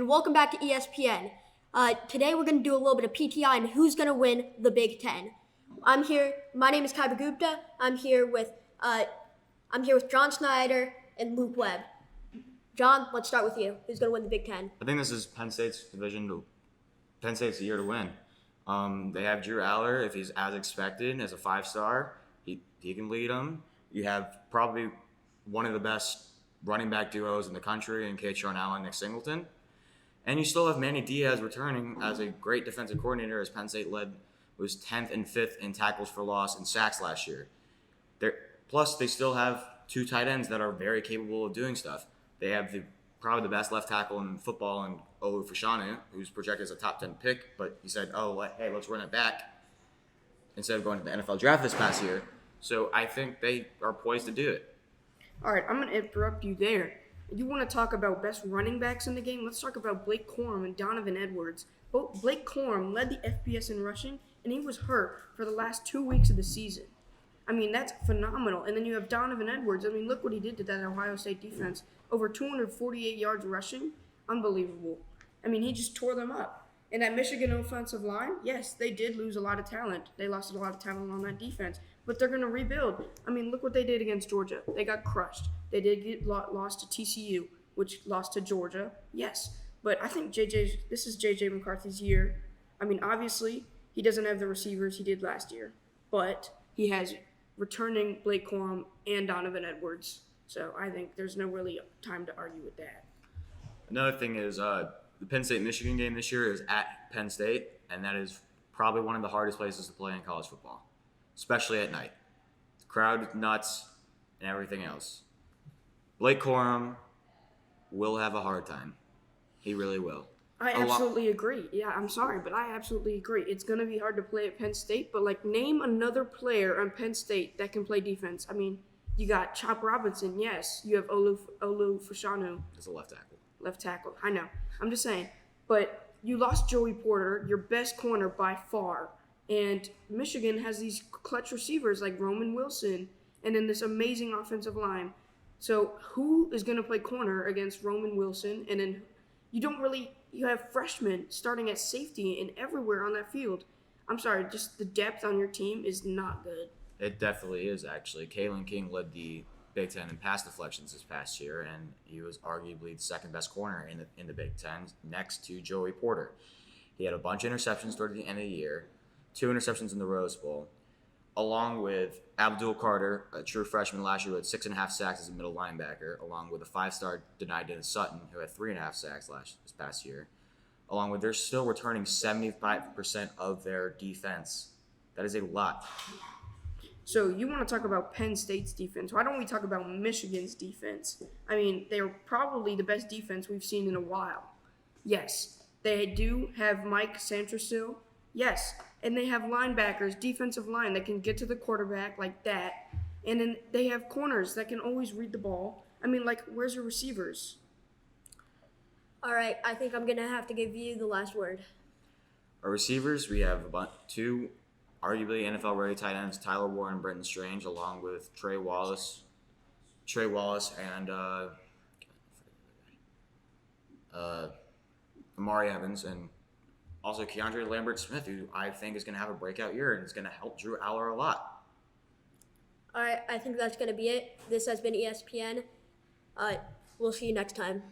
and welcome back to ESPN. Today we're going to do a little bit of PTI and who's going to win the Big Ten. I'm here. My name is Kaiba Gupta. I'm here with John Snyder and Luke Webb. John, let's start with you. Who's going to win the Big Ten? I think this is Penn State's division. Penn State's the year to win. They have Drew Aller. If he's as expected as a 5-star, he can lead them. You have probably one of the best running back duos in the country in Kaytron Allen, Nick Singleton. And you still have Manny Diaz returning as a great defensive coordinator, as Penn State was 10th and 5th in tackles for loss and sacks last year. Plus, they still have two tight ends that are very capable of doing stuff. They have probably the best left tackle in football in Olu Fashanu, who's projected as a top 10 pick, but he said, hey, let's run it back instead of going to the NFL draft this past year. So I think they are poised to do it. All right, I'm going to interrupt you there. You want to talk about best running backs in the game? Let's talk about Blake Corum and Donovan Edwards. Blake Corum led the FBS in rushing, and he was hurt for the last 2 weeks of the season. I mean, that's phenomenal. And then you have Donovan Edwards. I mean, look what he did to that Ohio State defense. Over 248 yards rushing. Unbelievable. I mean, he just tore them up. And that Michigan offensive line, yes, they did lose a lot of talent. They lost a lot of talent on that defense. But they're going to rebuild. I mean, look what they did against Georgia. They got crushed. They did get lost to TCU, which lost to Georgia. Yes. But I think this is J.J. McCarthy's year. I mean, obviously, he doesn't have the receivers he did last year. But he has returning Blake Corum and Donovan Edwards. So I think there's no really time to argue with that. Another thing is the Penn State-Michigan game this year is at Penn State, and that is probably one of the hardest places to play in college football, especially at night. The crowd is nuts and everything else. Blake Corum will have a hard time. He really will. I absolutely agree. Yeah, I'm sorry, but I absolutely agree. It's going to be hard to play at Penn State, but, name another player on Penn State that can play defense. I mean, you got Chop Robinson, yes. You have Olu Fashanu. As a left tackle. Left tackle, I know. I'm just saying. But you lost Joey Porter, your best corner by far. And Michigan has these clutch receivers like Roman Wilson and then this amazing offensive line. So who is going to play corner against Roman Wilson? And then you have freshmen starting at safety and everywhere on that field. I'm sorry, just the depth on your team is not good. It definitely is, actually. Kalen King led the Big Ten in pass deflections this past year, and he was arguably the second best corner in the Big Ten, next to Joey Porter. He had a bunch of interceptions toward the end of the year, 2 interceptions in the Rose Bowl, along with Abdul Carter, a true freshman last year who had 6.5 sacks as a middle linebacker, along with a 5-star denied Dennis Sutton, who had 3.5 sacks this past year, along with they're still returning 75% of their defense. That is a lot. So you want to talk about Penn State's defense. Why don't we talk about Michigan's defense? I mean, they're probably the best defense we've seen in a while. Yes, they do have Mike Sanderstill. Yes, and they have linebackers, defensive line that can get to the quarterback like that. And then they have corners that can always read the ball. I mean, where's your receivers? All right, I think I'm going to have to give you the last word. Our receivers, we have two arguably NFL-ready tight ends, Tyler Warren and Brenton Strange, along with Trey Wallace and Amari Evans, and also Keandre Lambert-Smith, who I think is going to have a breakout year and is going to help Drew Aller a lot. All right, I think that's going to be it. This has been ESPN. We'll see you next time.